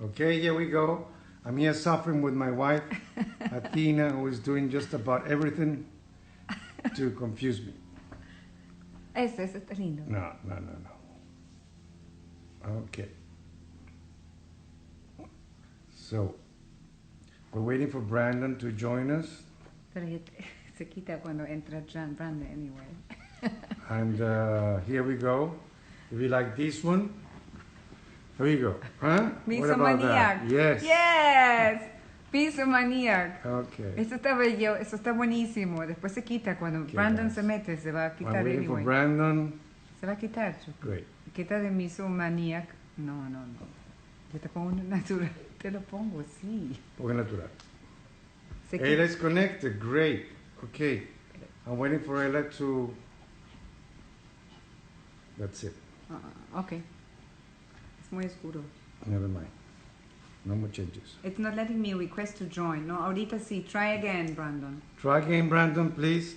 Okay, here we go. I'm here suffering with my wife, Athena, who is doing just about everything to confuse me. Ese está lindo. No, no, no, no. Okay. So, we're waiting for Brandon to join us. Pero se quita cuando entra Brandon anyway. And here we go. If you like this one, here you go. Huh? What about that? Misomaniac. Yes. Yes. Misomaniac. Okay. Eso está bello, eso está buenísimo. Después se quita cuando Okay, Brandon guys. se mete, se va a I'm quitar waiting for anyway. Brandon. Se va a quitar, Chucky. Great. Quita de Misomaniac. No, no, no. Yo te pongo natural. Te lo pongo, sí. Porque natural. Se Ella is connected. Great. Okay. I'm waiting for Ella to. That's it. Okay. Es muy oscuro. Never mind. No more changes. It's not letting me request to join. No, ahorita sí. Try again, Brandon. Try again, Brandon, please.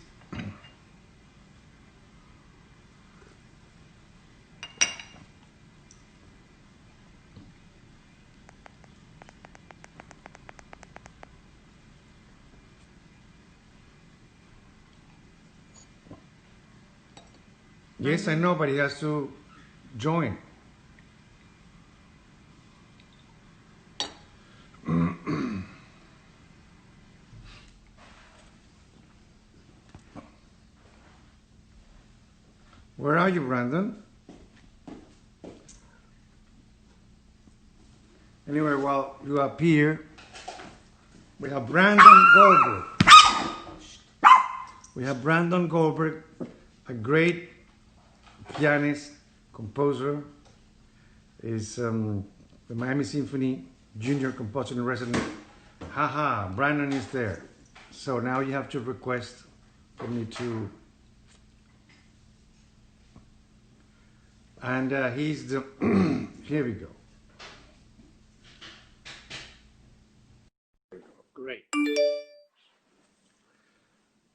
Yes, I know, but he has to join. Where are you, Brandon? Anyway, while you appear, we have Brandon Goldberg. We have Brandon Goldberg, a great pianist, composer, is the Miami Symphony Junior Composer in Resident. Haha, Brandon is there. So now you have to request for me to. And he's the. Here we go. Great.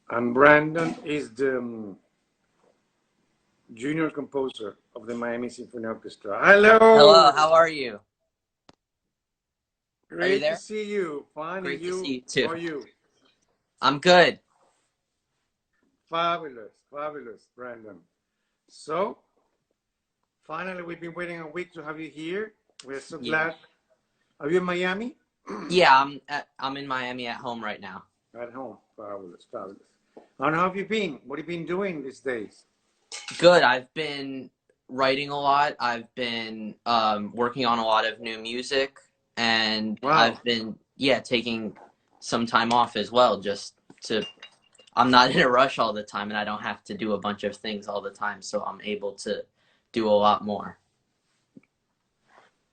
And Brandon is the junior composer of the Miami Symphony Orchestra. Hello. Hello, how are you? Great there? to see you. Fine. Great and you? to see you too. How are you? I'm good. Fabulous, fabulous, Brandon. So, finally, we've been waiting a week to have you here. We're so glad. Are you in Miami? Yeah, I'm in Miami at home right now. At home. Fabulous, fabulous. And how have you been? What have you been doing these days? Good. I've been writing a lot. I've been working on a lot of new music, and Wow. I've been taking some time off as well, just to. I'm not in a rush all the time, and I don't have to do a bunch of things all the time, so I'm able to do a lot more.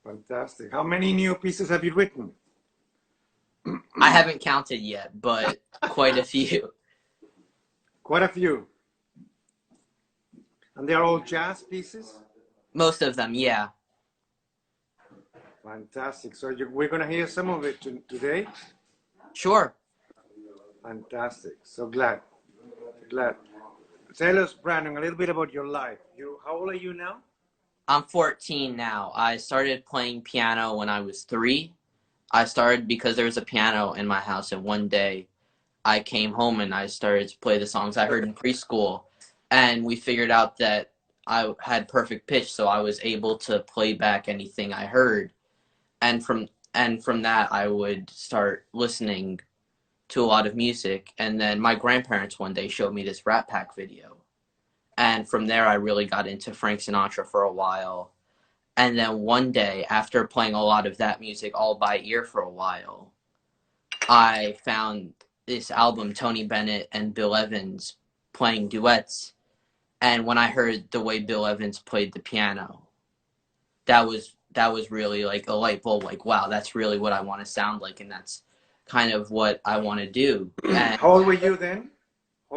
Fantastic. How many new pieces have you written? I haven't counted yet, but quite a few. Quite a few. And they're all jazz pieces? Most of them, yeah. Fantastic. So we're going to hear some of it today? Sure. Fantastic. So glad. Glad. Tell us, Brandon, a little bit about your life. How old are you now? I'm 14 now. I started playing piano when I was 3. I started because there was a piano in my house, and one day I came home and I started to play the songs I heard in preschool, and we figured out that I had perfect pitch, so I was able to play back anything I heard, and from that I would start listening to a lot of music, and then my grandparents one day showed me this Rat Pack video, and from there I really got into Frank Sinatra for a while. And then one day, after playing a lot of that music all by ear for a while, I found this album, Tony Bennett and Bill Evans playing duets. And when I heard the way Bill Evans played the piano, that was really like a light bulb, like, wow, that's really what I want to sound like, and that's kind of what I want to do. And how old were you then?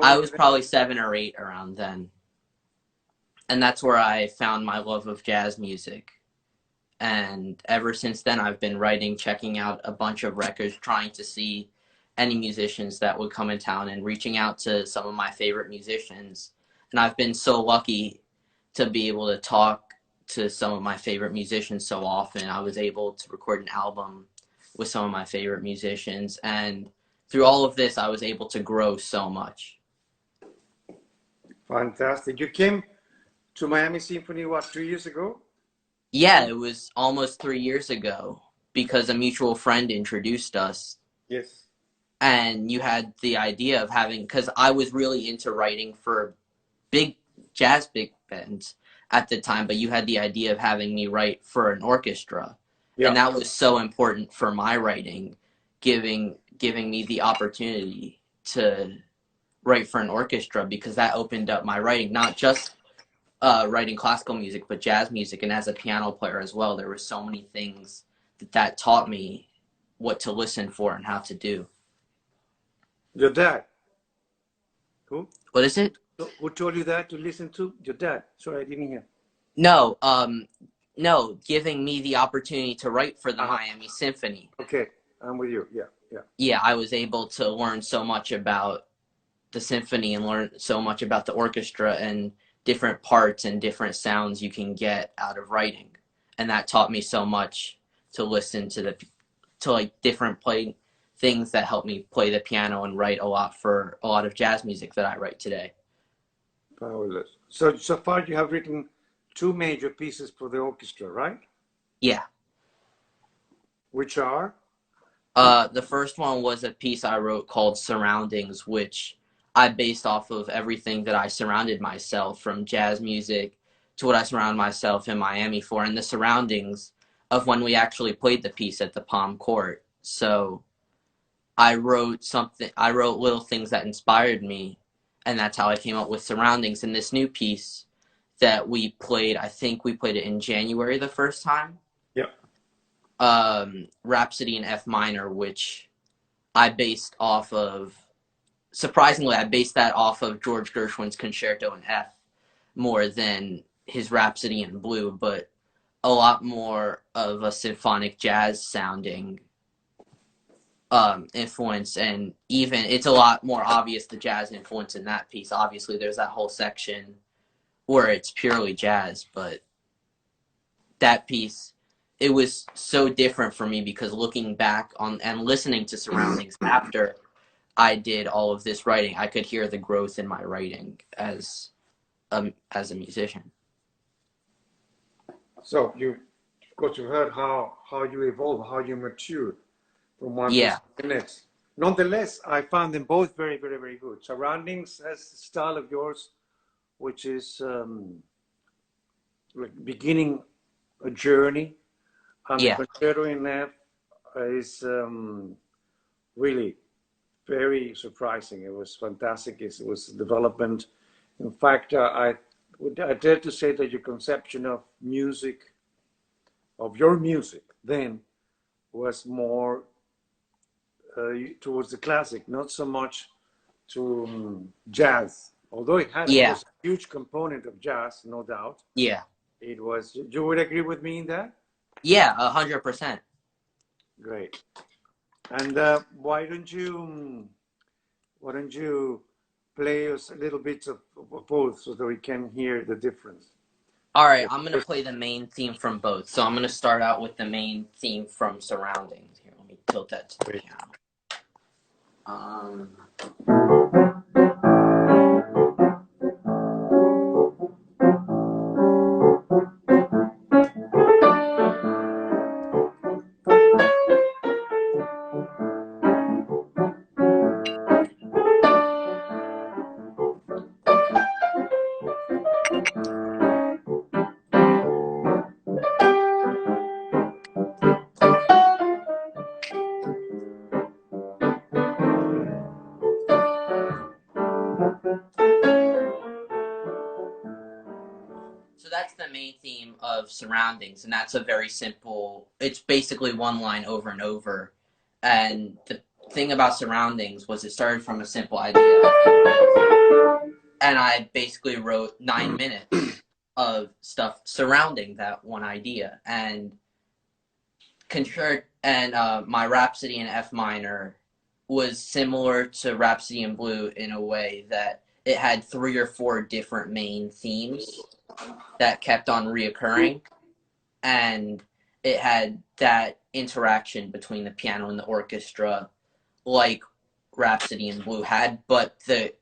I was probably 7 or 8 around then. And that's where I found my love of jazz music. And ever since then, I've been writing, checking out a bunch of records, trying to see any musicians that would come in town, and reaching out to some of my favorite musicians. And I've been so lucky to be able to talk to some of my favorite musicians so often. I was able to record an album with some of my favorite musicians, and through all of this, I was able to grow so much. Fantastic. You came to Miami Symphony, what, 2 years ago? Yeah, it was almost 3 years ago because a mutual friend introduced us. Yes. And you had the idea of having, because I was really into writing for big bands at the time, but you had the idea of having me write for an orchestra. Yeah. And that was so important for my writing, giving me the opportunity to write for an orchestra, because that opened up my writing, not just writing classical music, but jazz music. And as a piano player as well, there were so many things that taught me what to listen for and how to do. Your dad? Who? What is it? Who told you that to listen to? Your dad. Sorry, I didn't hear. No, giving me the opportunity to write for the Miami Symphony. Okay, I'm with you. Yeah, yeah. Yeah, I was able to learn so much about the symphony and learn so much about the orchestra and different parts and different sounds you can get out of writing. And that taught me so much to listen to like different things that helped me play the piano and write a lot of jazz music that I write today. Fabulous. So far you have written 2 major pieces for the orchestra, right? Yeah. Which are? The first one was a piece I wrote called Surroundings, which I based off of everything that I surrounded myself, from jazz music to what I surround myself in Miami for, and the surroundings of when we actually played the piece at the Palm Court. So I wrote little things that inspired me, and that's how I came up with Surroundings. And this new piece that we played, I think we played it in January the first time. Yeah. Rhapsody and F Minor, which I based off of, surprisingly, I based that off of George Gershwin's Concerto in F more than his Rhapsody in Blue, but a lot more of a symphonic jazz sounding influence, and even it's a lot more obvious the jazz influence in that piece. Obviously, there's that whole section where it's purely jazz, but that piece, it was so different for me because looking back on and listening to Surroundings after I did all of this writing, I could hear the growth in my writing as a musician. So you've heard how you evolve, how you mature from one piece to the next. Nonetheless, I found them both very, very, very good. Surroundings has the style of yours, which is like beginning a journey, and the Concerto in F is really very surprising. It was fantastic. It was development. In fact, I dare to say that your conception of music, of your music then, was more towards the classic, not so much to jazz. Although it had a huge component of jazz, no doubt. Yeah. It was. You would agree with me in that? Yeah, 100%. Great. And why don't you play us a little bit of both so that we can hear the difference? All right, I'm going to play the main theme from both. So I'm going to start out with the main theme from Surroundings. Here, let me tilt that to the piano. So that's the main theme of Surroundings, and that's a very simple, it's basically one line over and over. And the thing about Surroundings was it started from a simple idea, and I basically wrote 9 minutes of stuff surrounding that one idea. And my Rhapsody in F Minor was similar to Rhapsody in Blue in a way that it had 3 or 4 different main themes that kept on reoccurring, and it had that interaction between the piano and the orchestra, like Rhapsody in Blue had, but the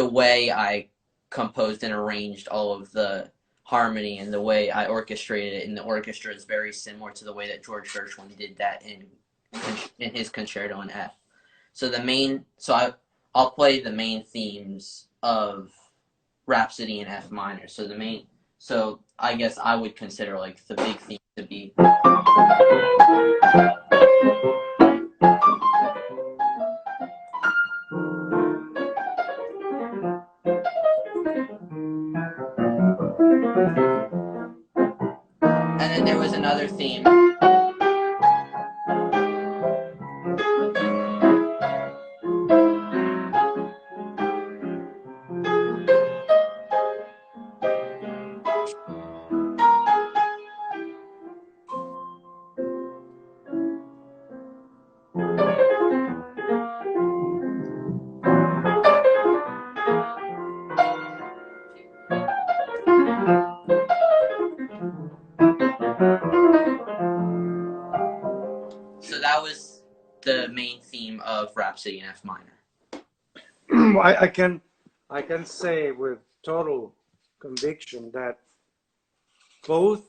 way I composed and arranged all of the harmony and the way I orchestrated it in the orchestra is very similar to the way that George Gershwin did that in his Concerto in F. So I'll play the main themes of Rhapsody in F minor. So I guess I would consider like the big theme to be. And then there was another theme. So that was the main theme of Rhapsody in F minor. I can say with total conviction that both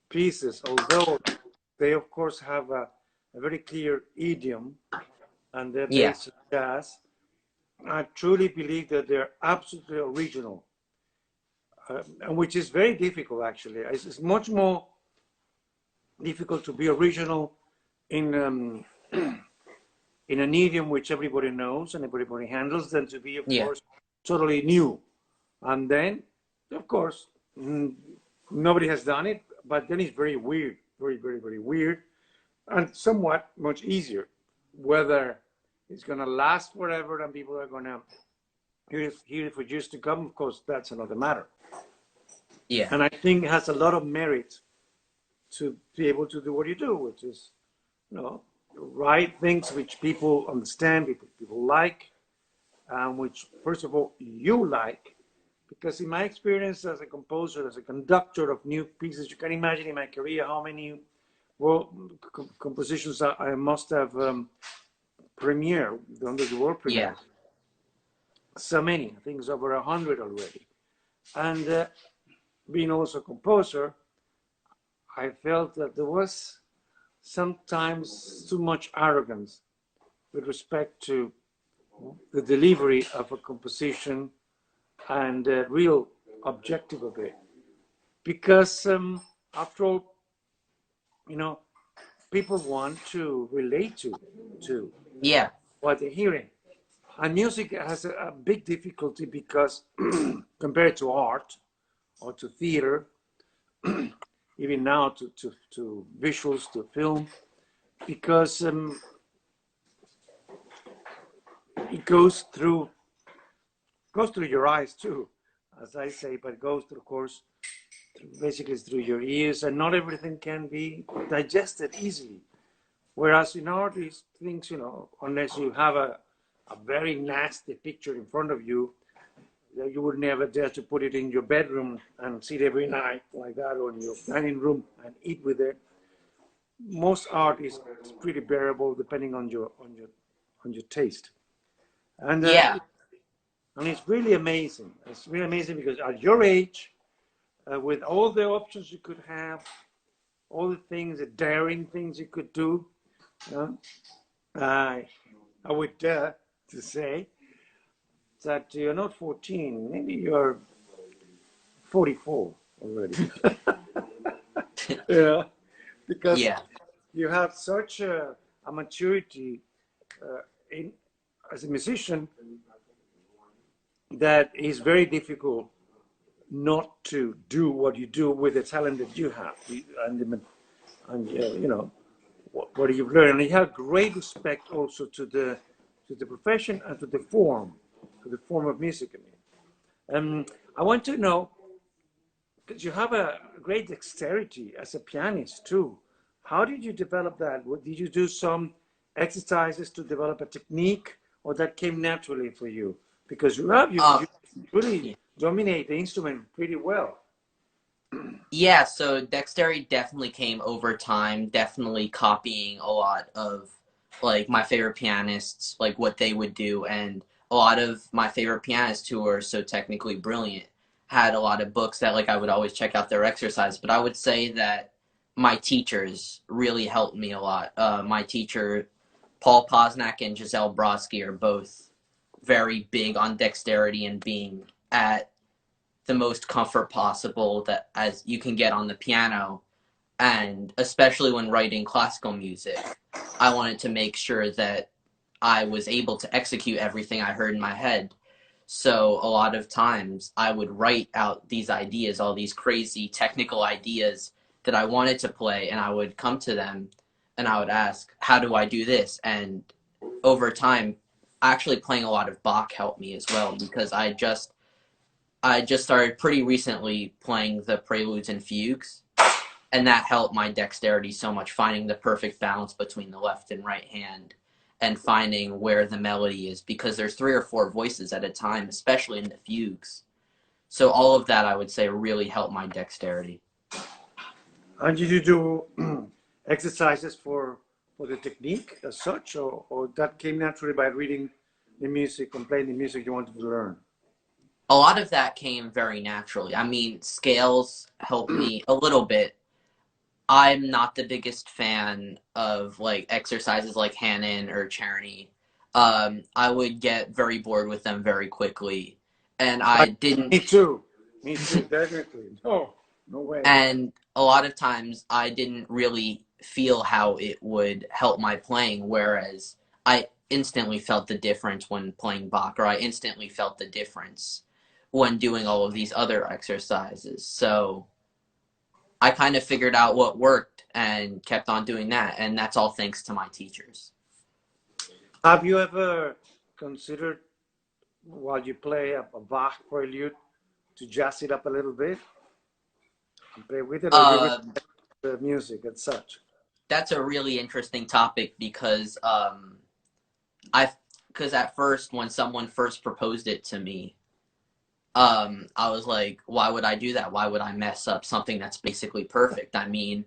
pieces, although they of course have a very clear idiom and they're based on jazz, I truly believe that they're absolutely original, and which is very difficult actually. It's much more difficult to be original in in an idiom which everybody knows and everybody handles than to be, of course, totally new. And then, of course, nobody has done it, but then it's very weird, very, very, very weird, and somewhat much easier. Whether it's going to last forever and people are going to hear it for years to come, of course, that's another matter. Yeah. And I think it has a lot of merit to be able to do what you do, which is, you know, write things which people understand, people like, which, first of all, you like. Because in my experience as a composer, as a conductor of new pieces, you can imagine in my career how many compositions I must have premiered, done the world premiere. Yeah. So many, I think it's over 100 already. And being also a composer, I felt that there was sometimes too much arrogance with respect to the delivery of a composition and the real objective of it. Because after all, you know, people want to relate to what they're hearing. And music has a big difficulty because compared to art or to theater, even now to visuals, to film, because it goes through your eyes too, as I say, but it goes through, of course, basically through your ears, and not everything can be digested easily. Whereas in art, these things, you know, unless you have a very nasty picture in front of you, you would never dare to put it in your bedroom and sit every night like that, or in your dining room and eat with it. Most art is pretty bearable depending on your taste. And and it's really amazing. It's really amazing because at your age, with all the options you could have, all the things, the daring things you could do, I would dare to say that you're not 14, maybe you're 44 already. Yeah, because you have such a maturity as a musician that is very difficult not to do what you do with the talent that you have and you know what you've learned. And you have great respect also to the profession and to the form of music. I mean, I want to know, because you have a great dexterity as a pianist too. How did you develop that? Did you do some exercises to develop a technique, or that came naturally for you? Because you really dominate the instrument pretty well. Yeah, so dexterity definitely came over time, definitely copying a lot of like my favorite pianists, like what they would do, and a lot of my favorite pianists who are so technically brilliant had a lot of books that like I would always check out their exercise. But I would say that my teachers really helped me a lot. My teacher, Paul Posnack and Giselle Brodsky, are both very big on dexterity and being at the most comfort possible that as you can get on the piano. And especially when writing classical music, I wanted to make sure that I was able to execute everything I heard in my head. So a lot of times I would write out these ideas, all these crazy technical ideas that I wanted to play, and I would come to them and I would ask, how do I do this? And over time, actually playing a lot of Bach helped me as well, because I just started pretty recently playing the preludes and fugues, and that helped my dexterity so much, finding the perfect balance between the left and right hand and finding where the melody is, because there's 3 or 4 voices at a time, especially in the fugues. So all of that, I would say, really helped my dexterity. And did you do exercises for the technique as such, or that came naturally by reading the music and playing the music you wanted to learn? A lot of that came very naturally. I mean, scales helped me a little bit. I'm not the biggest fan of like exercises like Hannon or Czerny. I would get very bored with them very quickly, and I didn't. Me too, definitely. No way. And a lot of times I didn't really feel how it would help my playing, whereas I instantly felt the difference when playing Bach, or I instantly felt the difference when doing all of these other exercises. So I kind of figured out what worked and kept on doing that, and that's all thanks to my teachers. Have you ever considered, while you play a Bach prelude, to jazz it up a little bit and play with it, or you with the music and such? That's a really interesting topic, because at first, when someone first proposed it to me, I was like, why would I do that? Why would I mess up something that's basically perfect? I mean,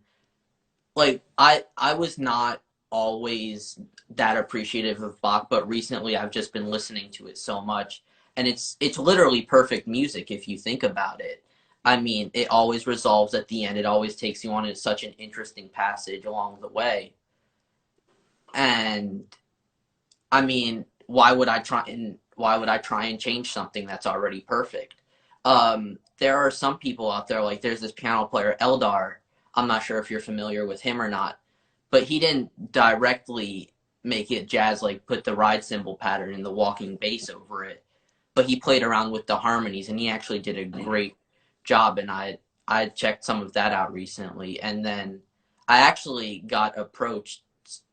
like, I was not always that appreciative of Bach, but recently I've just been listening to it so much, and it's literally perfect music if you think about it. I mean, it always resolves at the end. It always takes you on such an interesting passage along the way. And I mean, why would I try and change something that's already perfect? There are some people out there, like there's this piano player, Eldar. I'm not sure if you're familiar with him or not, but he didn't directly make it jazz, like put the ride cymbal pattern and the walking bass over it, but he played around with the harmonies, and he actually did a great job. And I checked some of that out recently, and then I actually got approached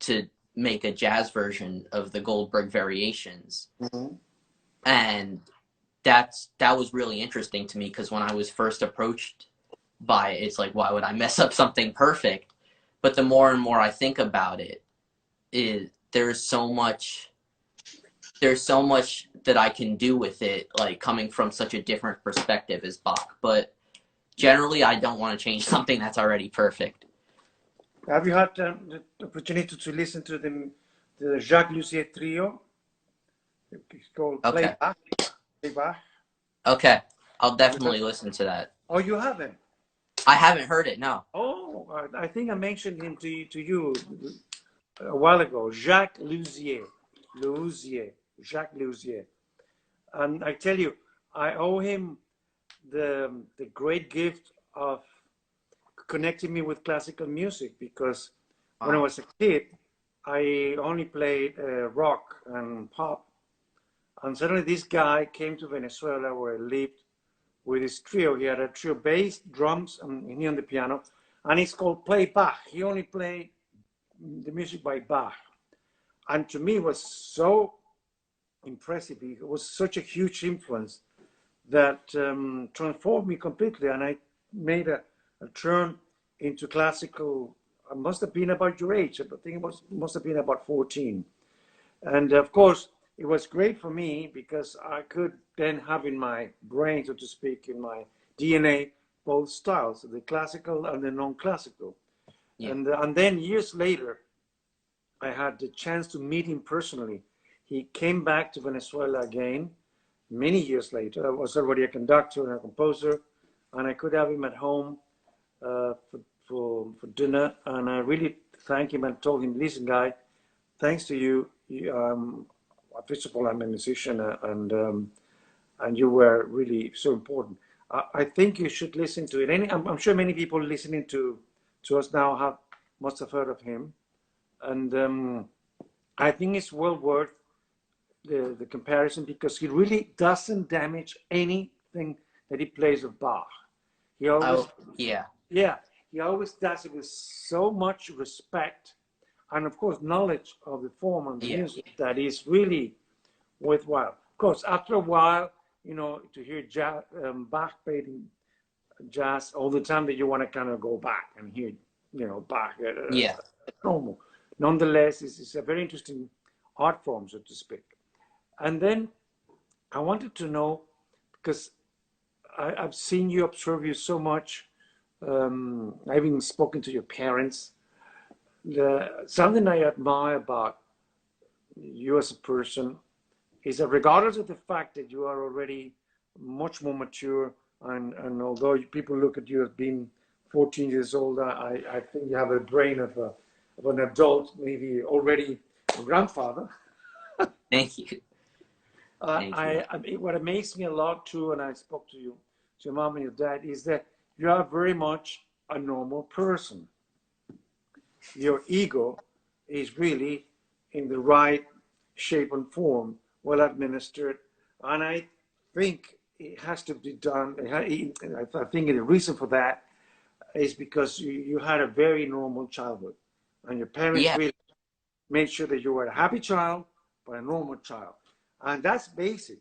to make a jazz version of the Goldberg variations. Mm-hmm. And that was really interesting to me, because when I was first approached by it, it's like, why would I mess up something perfect? But the more and more I think about it, there's so much that I can do with it, like coming from such a different perspective as Bach. But generally, I don't want to change something that's already perfect. Have you had the opportunity to listen to the Jacques Lucia trio? It's called Okay. Play Bach. Okay, I'll definitely listen to that. Oh, you haven't? I haven't heard it, no. Oh, I think I mentioned him to you a while ago. Jacques Jacques Lucia. And I tell you, I owe him the great gift of connecting me with classical music, because when I was a kid, I only played rock and pop. And suddenly this guy came to Venezuela, where I lived, with his trio. He had a trio, bass, drums, and he on the piano. And it's called Play Bach. He only played the music by Bach. And to me, it was so impressive. It was such a huge influence that transformed me completely. And I made a turn into classical. I must have been about your age. I think it must have been about 14. And of course, it was great for me because I could then have in my brain, so to speak, in my DNA, both styles, the classical and the non-classical. Yeah. And then years later, I had the chance to meet him personally. He came back to Venezuela again many years later. I was already a conductor and a composer, and I could have him at home for dinner. And I really thanked him and told him, listen, guy, thanks to you, first of all, I'm a musician, and you were really so important. I think you should listen to it. I'm sure many people listening to us now must have heard of him, and I think it's well worth the comparison because he really doesn't damage anything that he plays of Bach. He always, yeah, he always does it with so much respect, and of course knowledge of the form and the music that is really worthwhile. Of course, after a while, to hear Bach playing jazz all the time, that you want to kind of go back and hear, Bach. Normal. Nonetheless, it's a very interesting art form, so to speak. And then I wanted to know, because I've seen you, observe you so much. I've even spoken to your parents. Something I admire about you as a person is that regardless of the fact that you are already much more mature, and although people look at you as being 14 years old, I think you have a brain of an adult, maybe already a grandfather. Thank you. What amazed me a lot too, and I spoke to your mom and your dad, is that you are very much a normal person. Your ego is really in the right shape and form, well administered, and I think it has to be done. I think the reason for that is because you had a very normal childhood, and your parents really made sure that you were a happy child, but a normal child. And that's basic,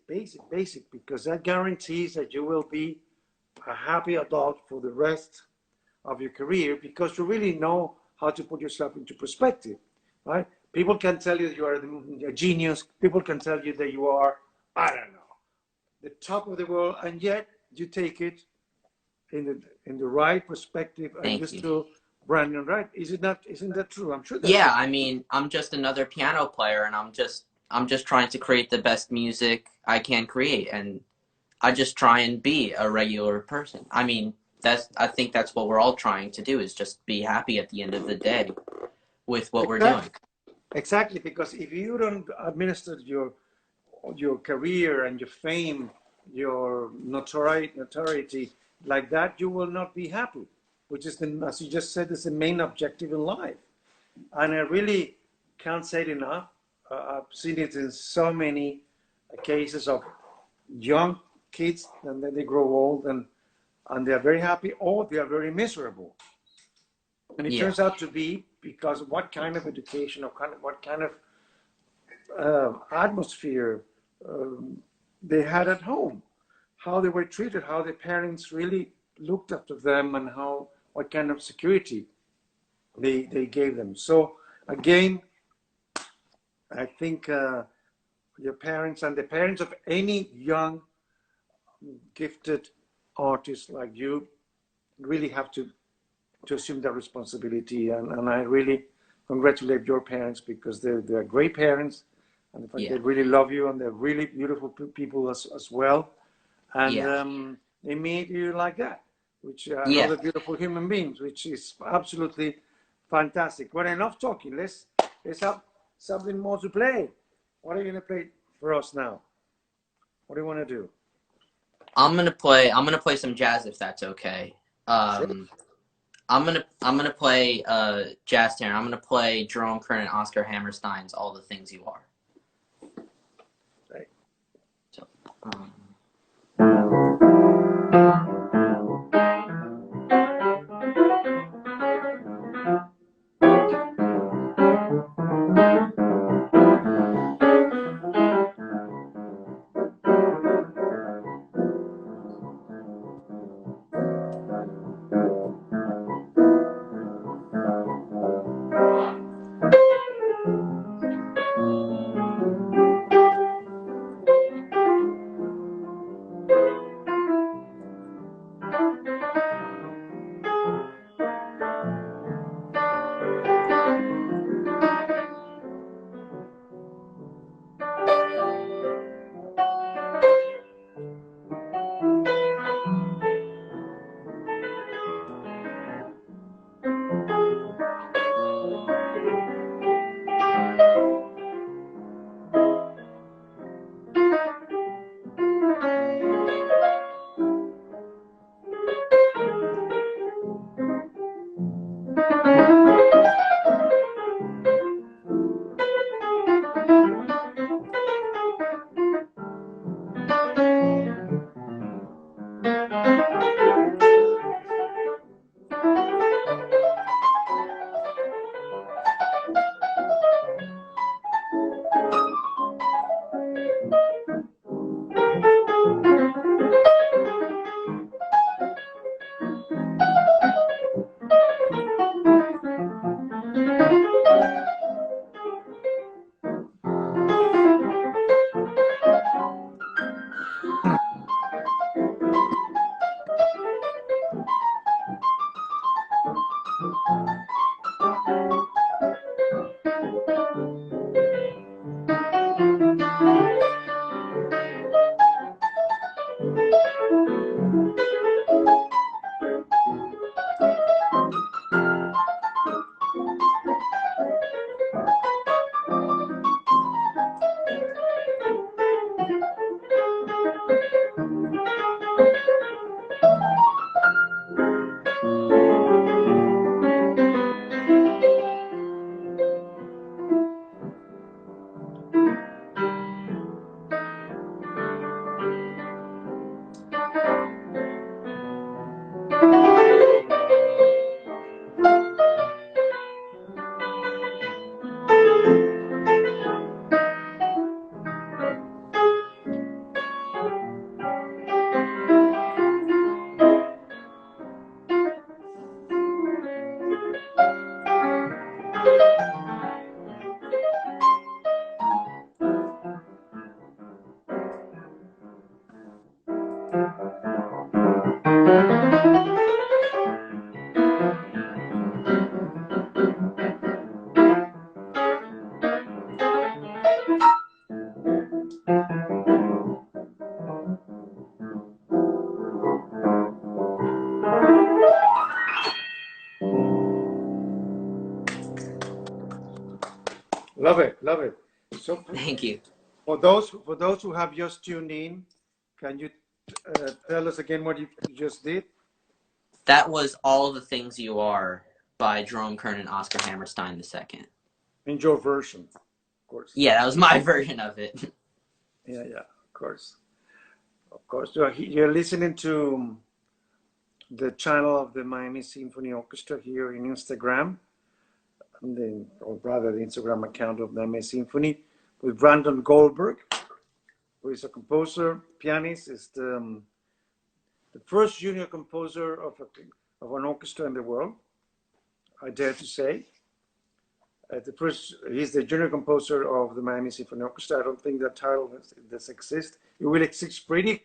because that guarantees that you will be a happy adult for the rest of your career, because you really know how to put yourself into perspective, right? People can tell you that you are a genius. People can tell you that you are, I don't know, the top of the world, and yet you take it in the right perspective, and you're still brand new, right? Isn't that true? I'm sure that's true. I mean, I'm just another piano player, and I'm just trying to create the best music I can create, and I just try and be a regular person. I mean, I think that's what we're all trying to do, is just be happy at the end of the day with what we're doing. Exactly, because if you don't administer your career and your fame, your notoriety like that, you will not be happy, which is, as you just said, is the main objective in life. And I really can't say it enough. I've seen it in so many cases of young kids, and then they grow old and they're very happy, or they are very miserable. And it turns out to be because of what kind of education, or what kind of atmosphere they had at home, how they were treated, how their parents really looked after them, and what kind of security they gave them. So again, I think your parents and the parents of any young, gifted artist like you really have to assume that responsibility, and I really congratulate your parents, because they're great parents, and they really love you, and they're really beautiful people as well, and they made you like that, which are other beautiful human beings, which is absolutely fantastic. Well, enough talking. Let's have something more to play. What are you gonna play for us now? What do you want to do? I'm gonna play some jazz, if that's okay. I'm gonna play jazz here. I'm gonna play Jerome Kern and Oscar Hammerstein's "All the Things You Are." Right. So. Love it, love it. So Thank you. for those who have just tuned in, can you tell us again what you just did? That was All the Things You Are by Jerome Kern and Oscar Hammerstein II. In your version, of course. Yeah, that was my version of it. Yeah, of course. Of course. You're listening to the channel of the Miami Symphony Orchestra here in Instagram, or rather the Instagram account of the Miami Symphony, with Brandon Goldberg, who is a composer, pianist, is the first junior composer of an orchestra in the world, I dare to say. He's the junior composer of the Miami Symphony Orchestra. I don't think that title does exist. It will exist pretty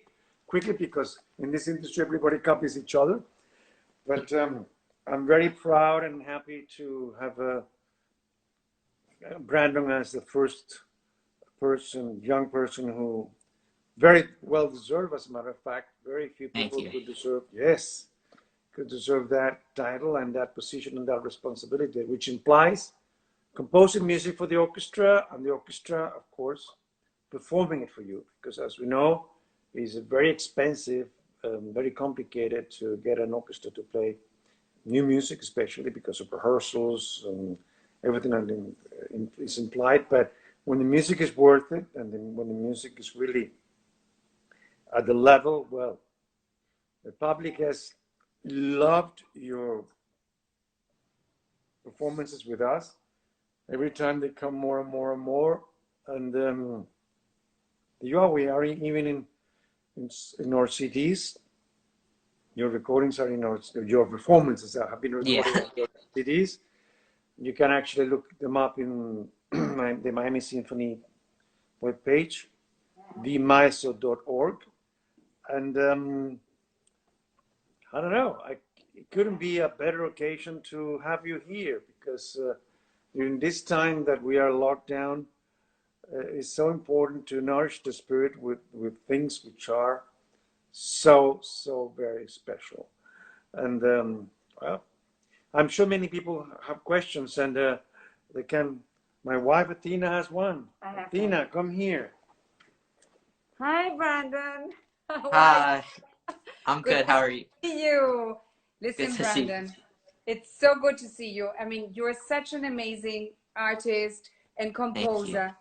quickly because in this industry everybody copies each other. But I'm very proud and happy to have Brandon as the first young person who very well deserved, as a matter of fact. Very few people could deserve that title and that position and that responsibility, which implies composing music for the orchestra, and the orchestra, of course, performing it for you. Because as we know, it's very expensive, very complicated to get an orchestra to play new music, especially because of rehearsals and everything is implied. But when the music is worth it, and then when the music is really at the level, well, the public has loved your performances with us. Every time they come more and more and more, and we are even in our CDs. Your recordings are in your performances have been recorded on your CDs. You can actually look them up in the Miami Symphony webpage, themiso.org. And I don't know, it couldn't be a better occasion to have you here, because during this time that we are locked down, it's so important to nourish the spirit with things which are so very special. And well, I'm sure many people have questions, and they can. My wife Athena has one. Athena, come here. Hi, Brandon. Hi. I'm good. How are you? See you. Listen, Good to Brandon, see you. it's so good to see you. I mean, you're such an amazing artist and composer,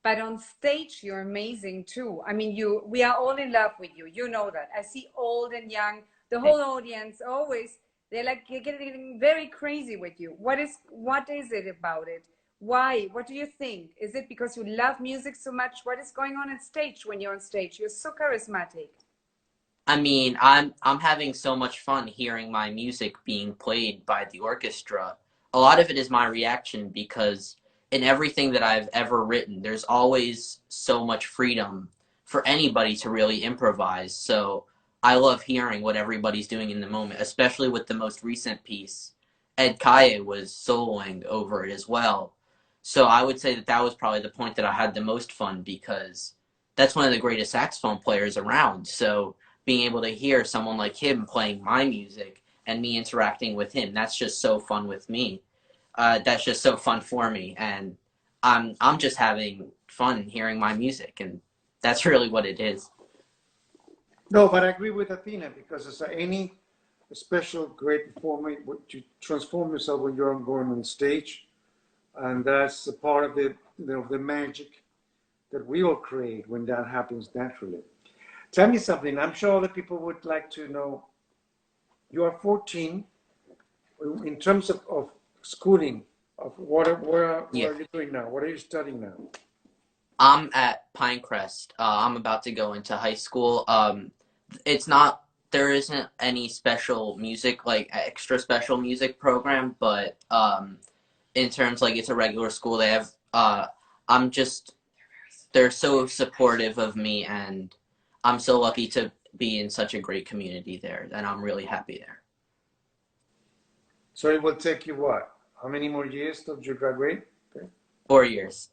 but on stage you're amazing too. I mean, we are all in love with you. You know that. I see old and young, the whole audience always, they're getting very crazy with you. What is it about it? Why? What do you think? Is it because you love music so much? What is going on stage when you're on stage? You're so charismatic. I mean, I'm having so much fun hearing my music being played by the orchestra. A lot of it is my reaction, because in everything that I've ever written, there's always so much freedom for anybody to really improvise. So I love hearing what everybody's doing in the moment, especially with the most recent piece. Ed Kaye was soloing over it as well. So I would say that was probably the point that I had the most fun, because that's one of the greatest saxophone players around. So being able to hear someone like him playing my music and me interacting with him, that's just so fun with me. That's just so fun for me, and I'm just having fun hearing my music, and that's really what it is. No, but I agree with Athena, because as any special great performer, you transform yourself when you're going on stage, and that's a part of the magic that we all create when that happens naturally. Tell me something. I'm sure other people would like to know. You are 14. In terms of schooling, what are you doing now? What are you studying now? I'm at Pinecrest. I'm about to go into high school. There isn't any special music, like extra special music program, but in terms, like, it's a regular school. They have, they're so supportive of me, and I'm so lucky to be in such a great community there, and I'm really happy there. So it will take you what? How many more years till you graduate? Okay. 4 years.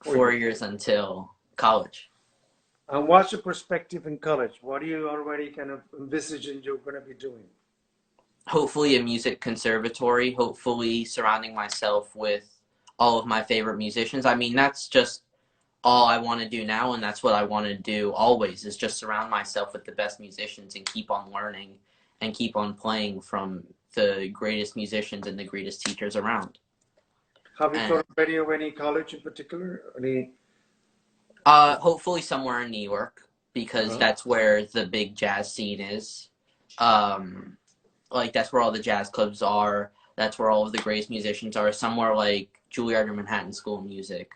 4 4 years. years until college. And what's your perspective in college? What do you already kind of envisaging you're going to be doing? Hopefully a music conservatory, hopefully surrounding myself with all of my favorite musicians. I mean, that's just all I want to do now, and that's what I want to do always, is just surround myself with the best musicians and keep on learning and keep on playing from the greatest musicians and the greatest teachers around. Have you thought already of any college in particular? Any? Hopefully somewhere in New York, because that's where the big jazz scene is. Like, that's where all the jazz clubs are. That's where all of the greatest musicians are. Somewhere like Juilliard or Manhattan School of Music,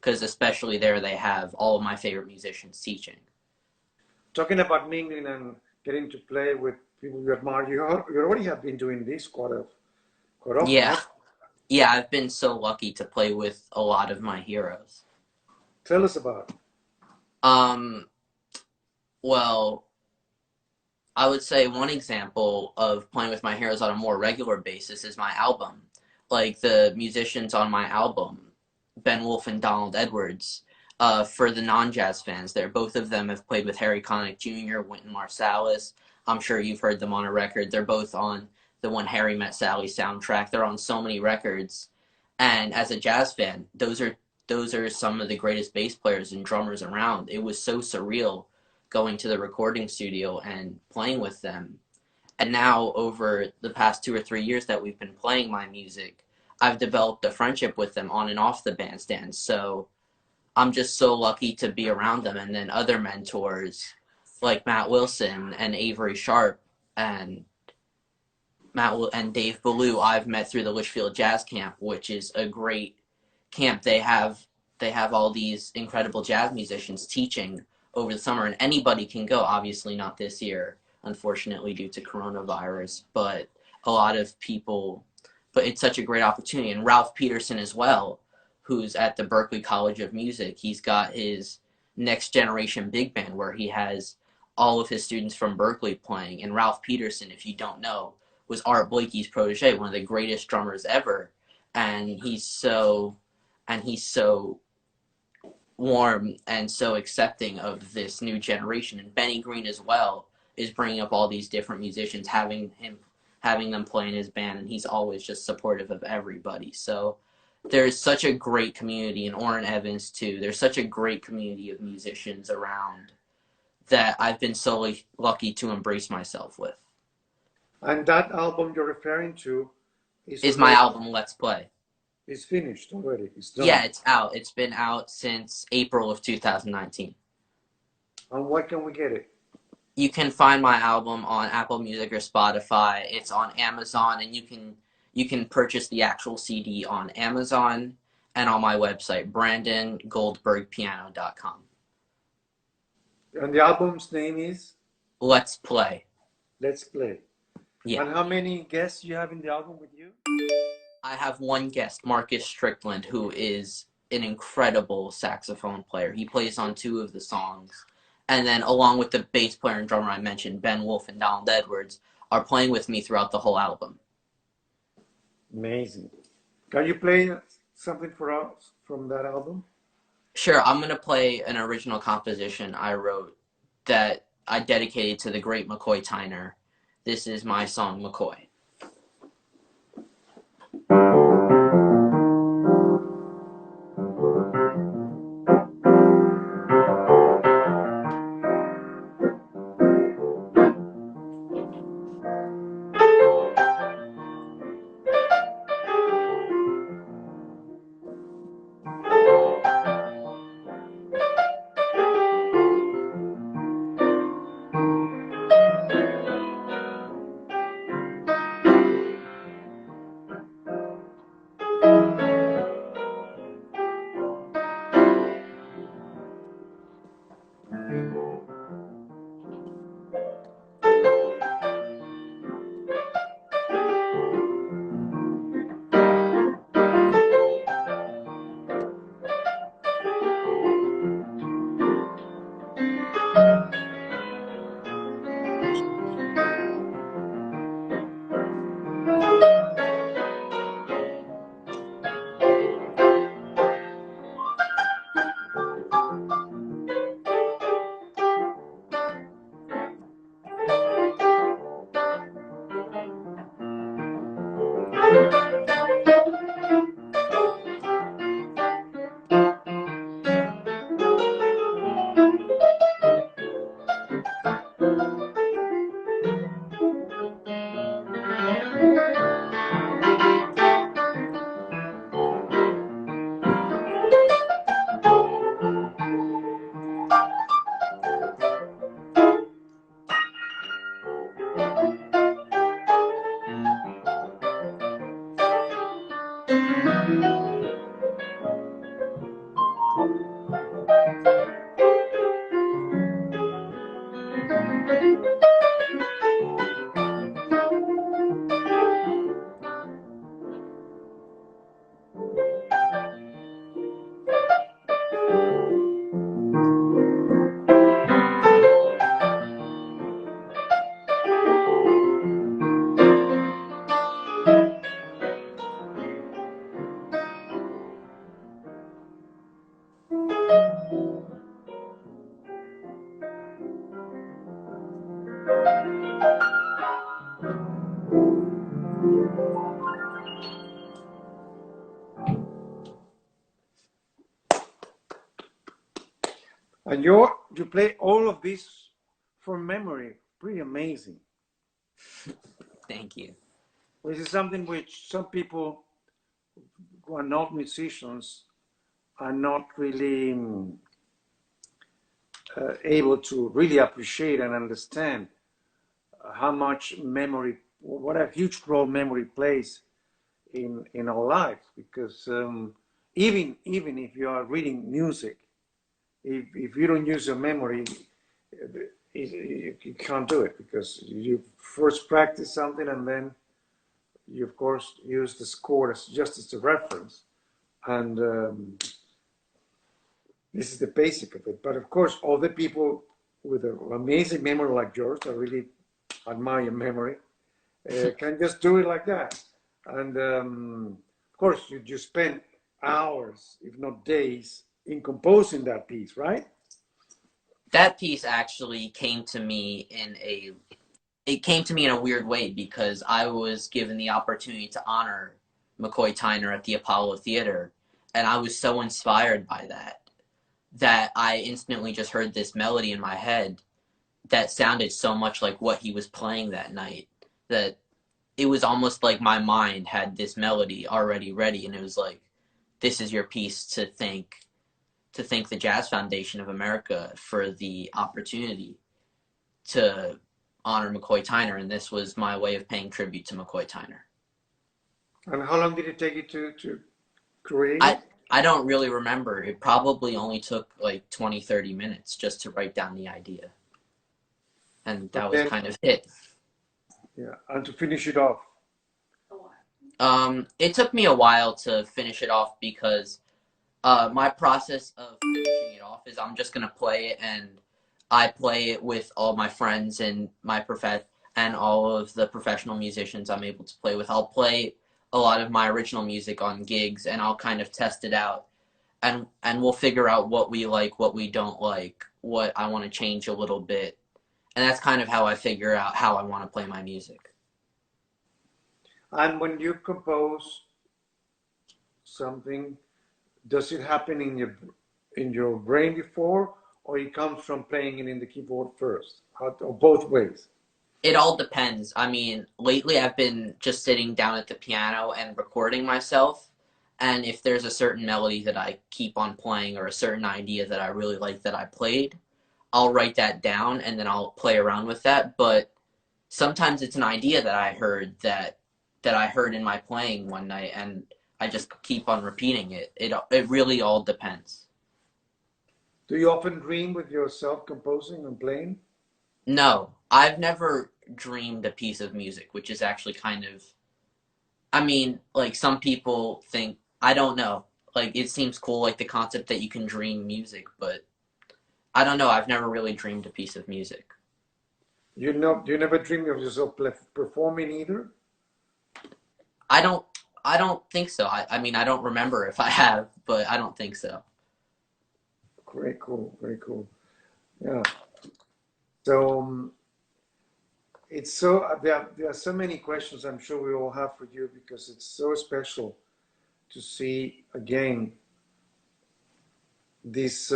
because especially there they have all of my favorite musicians teaching. Talking about mingling and getting to play with people you admire, you already have been doing this quite often. Yeah. Yeah, I've been so lucky to play with a lot of my heroes. Tell us about it. Well, I would say one example of playing with my heroes on a more regular basis is my album. Like, the musicians on my album, Ben Wolf and Donald Edwards, for the non-jazz fans there, both of them have played with Harry Connick Jr., Wynton Marsalis. I'm sure you've heard them on a record. They're both on the When Harry Met Sally soundtrack. They're on so many records. And as a jazz fan, those are some of the greatest bass players and drummers around. It was so surreal going to the recording studio and playing with them. And now, over the past 2 or 3 years that we've been playing my music, I've developed a friendship with them on and off the bandstand. So I'm just so lucky to be around them. And then other mentors like Matt Wilson and Avery Sharp and Dave Ballou, I've met through the Litchfield Jazz Camp, which is a great camp. They have all these incredible jazz musicians teaching over the summer, and anybody can go. Obviously not this year, unfortunately, due to coronavirus, but a lot of people, but it's such a great opportunity. And Ralph Peterson as well, who's at the Berklee College of Music, he's got his Next Generation Big Band where he has all of his students from Berklee playing. And Ralph Peterson, if you don't know, was Art Blakey's protege, one of the greatest drummers ever. And he's so warm and so accepting of this new generation. And Benny Green as well is bringing up all these different musicians, having them play in his band, and he's always just supportive of everybody. So there's such a great community, and Orrin Evans too. There's such a great community of musicians around that I've been so lucky to embrace myself with. And that album you're referring to is my album Let's Play. It's finished already. It's done. Yeah, it's out. It's been out since April of 2019. And where can we get it? You can find my album on Apple Music or Spotify. It's on Amazon, and you can purchase the actual CD on Amazon and on my website, BrandonGoldbergPiano.com. And the album's name is? Let's Play. Let's Play. Yeah. And how many guests you have in the album with you? I have one guest, Marcus Strickland, who is an incredible saxophone player. He plays on 2 of the songs. And then along with the bass player and drummer I mentioned, Ben Wolf and Donald Edwards, are playing with me throughout the whole album. Amazing. Can you play something for us from that album? Sure. I'm going to play an original composition I wrote that I dedicated to the great McCoy Tyner. This is my song, McCoy. And you play all of this from memory. Pretty amazing. Thank you. This is something which some people who are not musicians are not really able to really appreciate and understand how much memory, what a huge role memory plays in our life. Because even if you are reading music, if you don't use your memory, you can't do it, because you first practice something and then you of course use the score as just as a reference, and this is the basic of it. But of course, all the people with an amazing memory like yours, I really admire your memory, can just do it like that. And of course, you spend hours, if not days, in composing that piece, right? That piece actually came to me in a weird way, because I was given the opportunity to honor McCoy Tyner at the Apollo Theater, and I was so inspired by that I instantly just heard this melody in my head that sounded so much like what he was playing that night, that it was almost like my mind had this melody already ready, and it was like, this is your piece to thank the Jazz Foundation of America for the opportunity to honor McCoy Tyner, and this was my way of paying tribute to McCoy Tyner. And how long did it take you to create? I don't really remember. It probably only took like 20-30 minutes just to write down the idea. And that was kind of it. Yeah, and to finish it off? It took me a while to finish it off, because my process of finishing it off is I'm just going to play it, and I play it with all my friends and and all of the professional musicians I'm able to play with. I'll play a lot of my original music on gigs, and I'll kind of test it out, and we'll figure out what we like, what we don't like, what I want to change a little bit. And that's kind of how I figure out how I want to play my music. And when you compose something, does it happen in your brain before, or it comes from playing it in the keyboard first, or both ways? It all depends. I mean, lately I've been just sitting down at the piano and recording myself, and if there's a certain melody that I keep on playing, or a certain idea that I really like that I played, I'll write that down and then I'll play around with that. But sometimes it's an idea that I heard that I heard in my playing one night, and I just keep on repeating it. It really all depends. Do you often dream with yourself composing and playing? No, I've never dreamed a piece of music, which is actually kind of, I mean, like some people think, I don't know, like it seems cool, like the concept that you can dream music, but I don't know, I've never really dreamed a piece of music. You never dream of yourself performing either? I don't think so. I mean, I don't remember if I have, but I don't think so. Very cool, very cool. Yeah. So it's so there are so many questions I'm sure we all have for you, because it's so special to see again this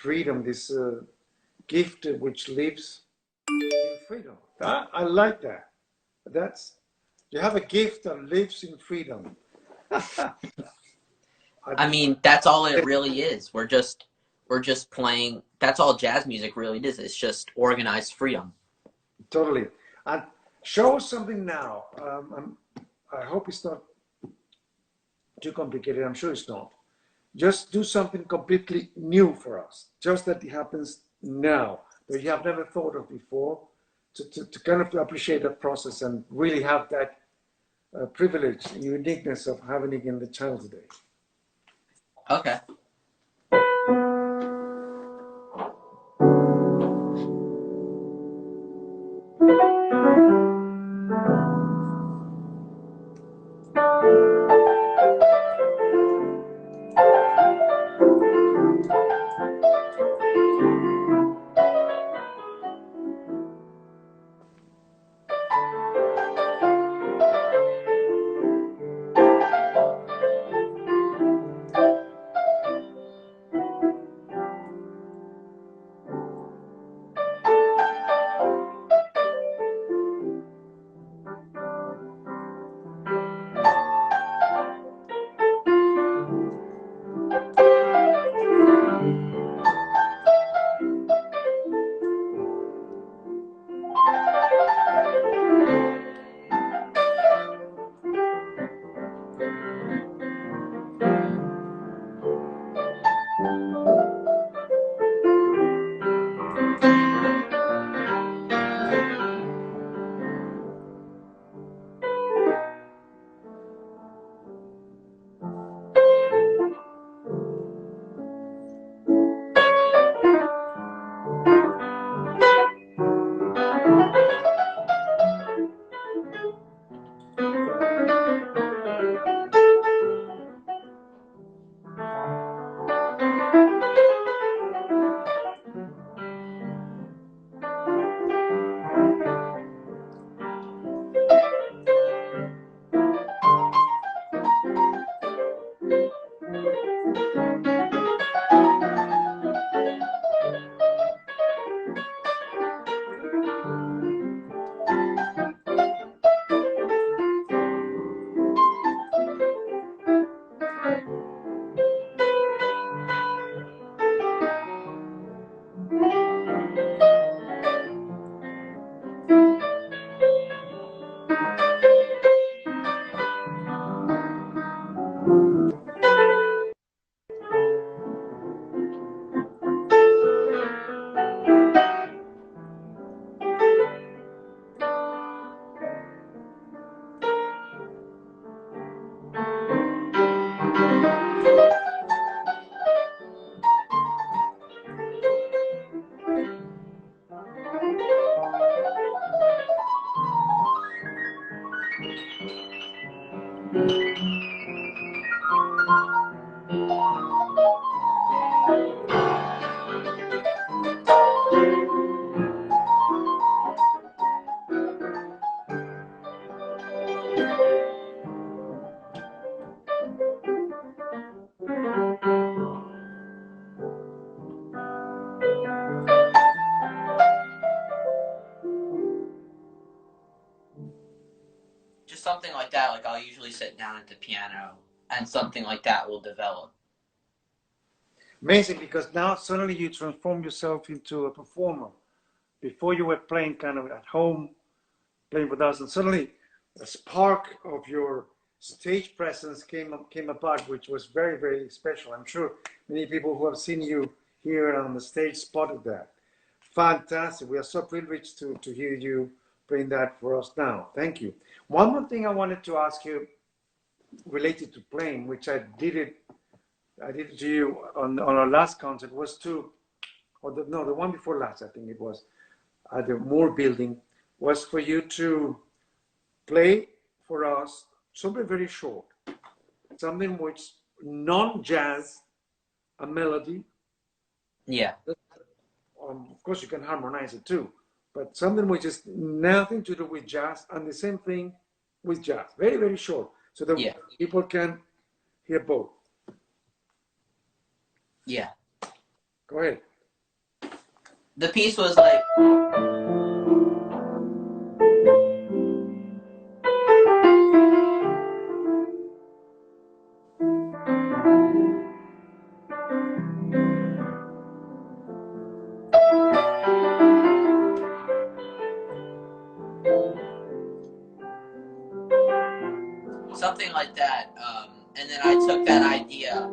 freedom, this gift which lives in freedom. I like that. You have a gift that lives in freedom. I mean, that's all it really is. We're just playing. That's all jazz music really is. It's just organized freedom. Totally. And show us something now. I hope it's not too complicated. I'm sure it's not. Just do something completely new for us. Just that it happens now. that you have never thought of before, to kind of appreciate that process and really have that privilege and uniqueness of having it in the channel today. Okay. Just something like that, like I'll usually sit down at the piano and something like that will develop. Amazing, because now suddenly you transform yourself into a performer. Before you were playing kind of at home, playing with us, and suddenly a spark of your stage presence came about, which was very, very special. I'm sure many people who have seen you here on the stage spotted that. Fantastic. We are so privileged to hear you playing that for us now. Thank you. One more thing I wanted to ask you related to playing, which I did it to you on our last concert, was the one before last, I think it was, at the Moore building, was for you to play for us something very short, something which non-jazz, a melody. Yeah. Of course, you can harmonize it too, but something which is nothing to do with jazz, and the same thing with jazz. Very, very short, so that people can hear both. Yeah. Go ahead. The piece was like... something like that, and then I took that idea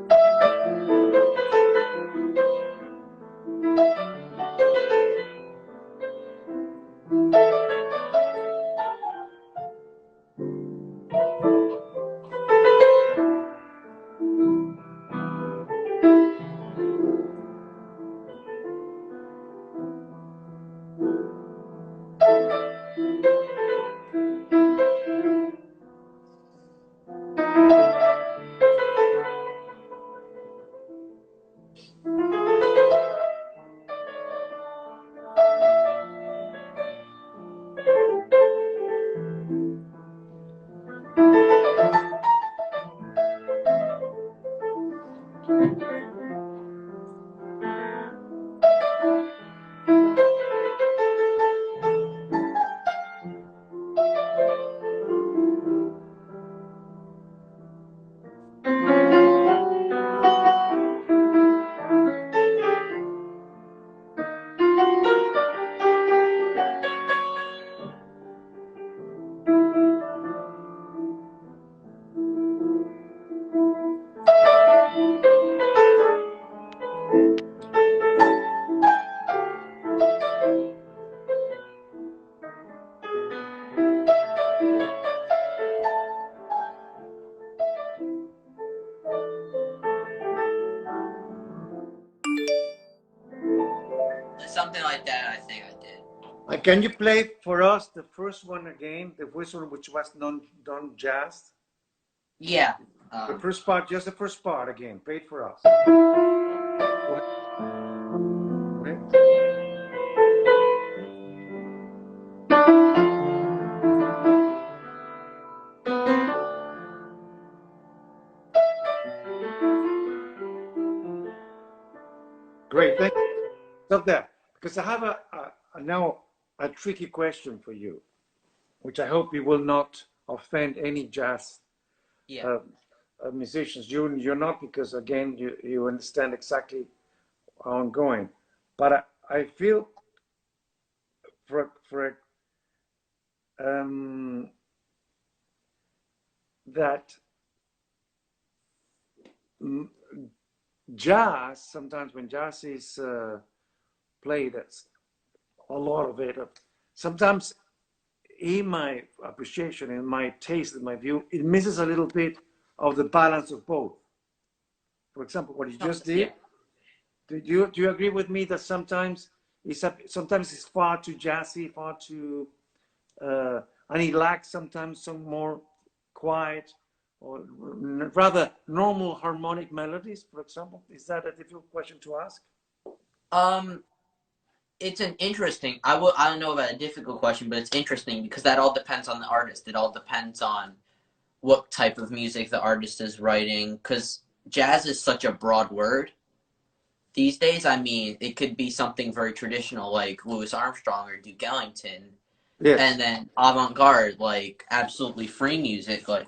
Something like that, I think I did. Can you play for us the first one again, the first one which was non-jazz? Yeah. The first part, just the first part again. Play it for us. Great, thank you. Stop there, because I have now a tricky question for you, which I hope you will not offend any jazz musicians. You're not, because again, you understand exactly how I'm going. But I feel that jazz, sometimes when jazz is played, a lot of it, sometimes in my appreciation, in my taste, in my view, it misses a little bit of the balance of both. For example, what you just did, do you agree with me that sometimes it's far too jazzy, far too, and it lacks sometimes some more quiet or rather normal harmonic melodies, for example? Is that a difficult question to ask? It's an interesting, I don't know about a difficult question, but it's interesting because that all depends on the artist. It all depends on what type of music the artist is writing, because jazz is such a broad word these days. I mean, it could be something very traditional like Louis Armstrong or Duke Ellington, yes, and then avant-garde, like absolutely free music, like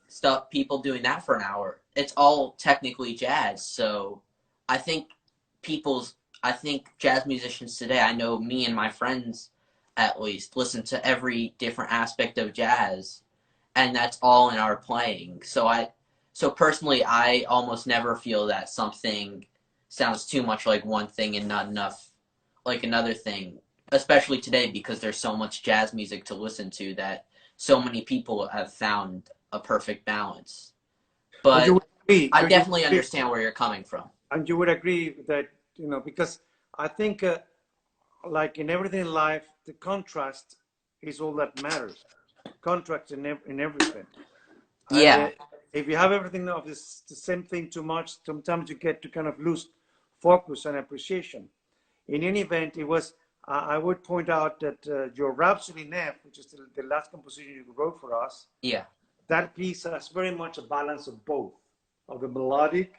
stuff, people doing that for an hour. It's all technically jazz. So I think jazz musicians today, I know me and my friends at least, listen to every different aspect of jazz, and that's all in our playing. So personally, I almost never feel that something sounds too much like one thing and not enough like another thing, especially today because there's so much jazz music to listen to that so many people have found a perfect balance. But I definitely understand where you're coming from. And you would agree that, because I think like in everything in life, the contrast is all that matters. Contrast in everything. Yeah. If you have everything of the same thing too much, sometimes you get to kind of lose focus and appreciation. In any event, it was, I would point out that your Rhapsody and F, which is the last composition you wrote for us, yeah, that piece has very much a balance of both, of the melodic,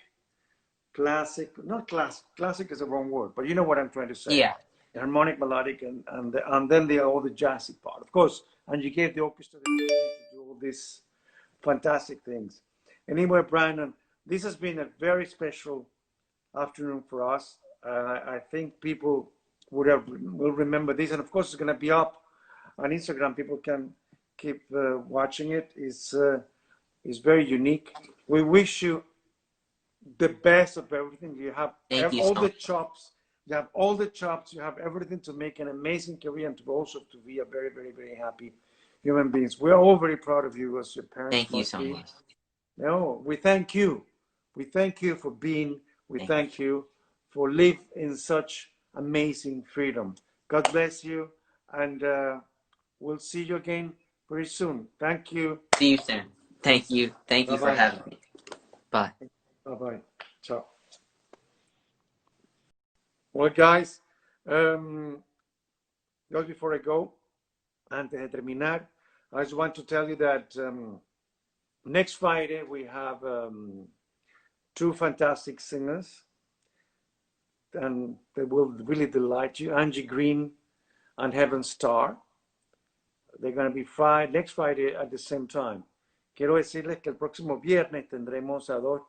classic is the wrong word, but you know what I'm trying to say. Yeah. The harmonic, melodic, and then all the jazzy part, of course. And you gave the orchestra the opportunity to do all these fantastic things. Anyway, Brandon, this has been a very special afternoon for us. I think people will remember this, and of course, it's going to be up on Instagram. People can keep watching it. It's very unique. We wish you the best of everything. You have all the chops You have all the chops. You have everything to make an amazing career and to also to be a very, very, very happy human beings. We're all very proud of you, as your parents Thank you must so be. much. No, we thank you. We thank you for being. We thank you for live in such amazing freedom. God bless you, and we'll see you again very soon. Thank you. See you soon. Thank you. Thank you for Bye-bye. having me. Bye. Bye-bye. Ciao. Well, guys, just before I go, antes de terminar, I just want to tell you that next Friday we have two fantastic singers, and they will really delight you. Angie Green and Heaven Star. They're going to be next Friday at the same time. Quiero decirles que el próximo viernes tendremos a dos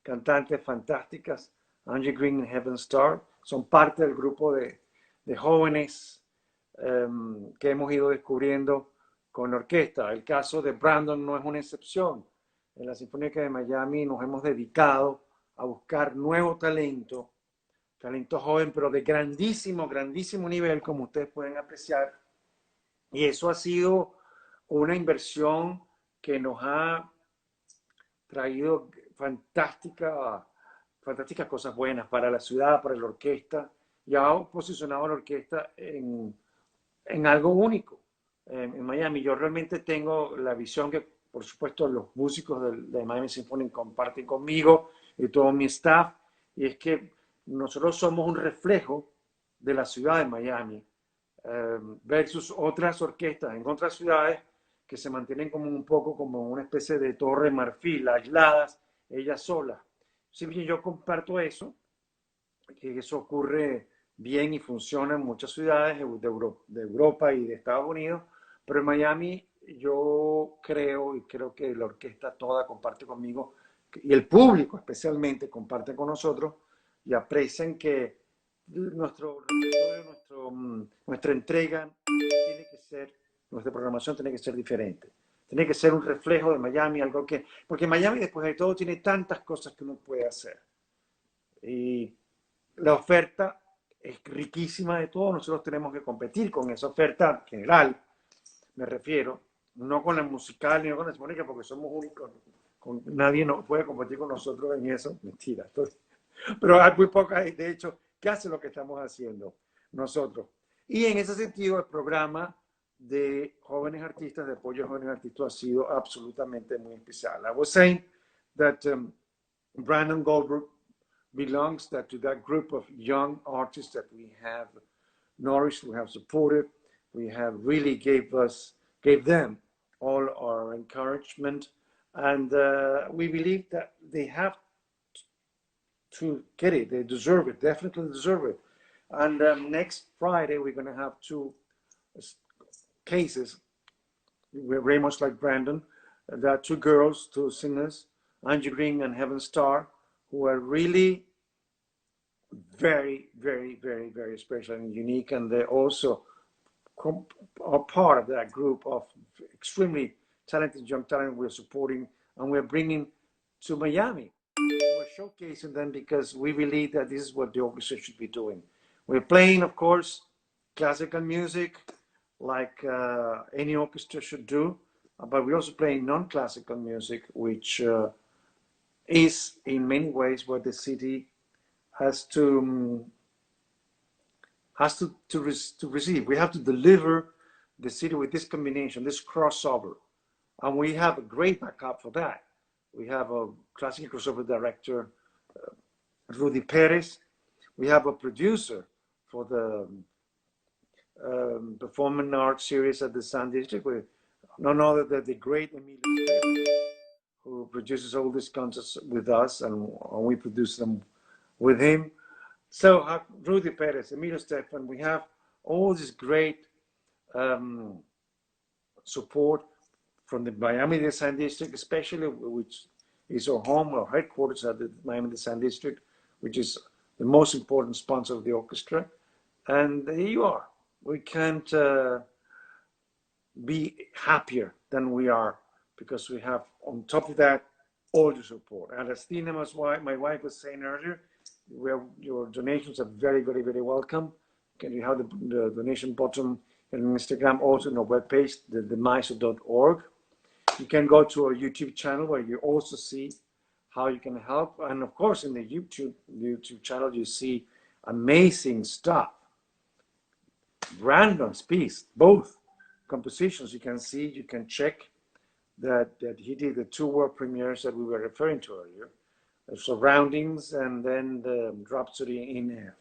cantantes fantásticas, Angie Green y Heaven Star. Son parte del grupo de jóvenes que hemos ido descubriendo con orquesta. El caso de Brandon no es una excepción. En la Sinfónica de Miami nos hemos dedicado a buscar nuevo talento joven, pero de grandísimo, grandísimo nivel, como ustedes pueden apreciar. Y eso ha sido una inversión que nos ha traído fantásticas cosas buenas para la ciudad, para la orquesta, y ha posicionado a la orquesta en algo único en Miami. Yo realmente tengo la visión que, por supuesto, los músicos de Miami Symphony comparten conmigo y todo mi staff, y es que nosotros somos un reflejo de la ciudad de Miami versus otras orquestas en otras ciudades que se mantienen como un poco como una especie de torre de marfil, aisladas, ellas solas. Si bien yo comparto eso, que eso ocurre bien y funciona en muchas ciudades de Europa y de Estados Unidos, pero en Miami yo creo, y creo que la orquesta toda comparte conmigo, y el público especialmente comparte con nosotros, y aprecian que nuestra entrega tiene que ser, nuestra programación tiene que ser diferente. Tiene que ser un reflejo de Miami, algo que, porque Miami después de todo tiene tantas cosas que uno puede hacer. Y la oferta es riquísima de todo, nosotros tenemos que competir con esa oferta general, me refiero, no con la musical ni con la sinfónica, porque somos únicos, nadie puede competir con nosotros en eso, mentira, pero hay muy pocas, de hecho, que hace lo que estamos haciendo nosotros. Y en ese sentido, el programa de jóvenes artistas, de apoyo a jóvenes artistas, ha sido absolutamente muy especial. I was saying that Brandon Goldberg belongs to that group of young artists that we have nourished, we have supported, we have really gave them all our encouragement, and we believe that they have to get it. They deserve it, definitely deserve it. And next Friday, we're going to have two cases, very much like Brandon. There are two girls, two singers, Angie Green and Heaven Star, who are really very, very, very, very special and unique. And they also are part of that group of extremely talented young talent we're supporting and we're bringing to Miami. We're showcasing them because we believe that this is what the orchestra should be doing. We're playing, of course, classical music like any orchestra should do, but we're also playing non-classical music, which is in many ways what the city has to receive. We have to deliver the city with this combination, this crossover, and we have a great backup for that. We have a classical crossover director, Rudy Perez. We have a producer for the performing arts series at the Sun District, with none other than the great Emilio, who produces all these concerts with us, and we produce them with him. So Rudy Perez, Emilio Stefan, we have all this great support from the Miami Design District, especially, which is our home, our headquarters at the Miami Design District, which is the most important sponsor of the orchestra. And here you are. We can't be happier than we are, because we have, on top of that, all the support. And as Tina, my wife, was saying earlier, your donations are very, very, very welcome. You have the donation button on Instagram, also on our webpage, the MISO.org. You can go to our YouTube channel where you also see how you can help. And of course, in the YouTube channel, you see amazing stuff. Brandon's piece, both compositions, you can see, you can check that he did the 2 world premieres that we were referring to earlier. The Surroundings and then the Rhapsody in F.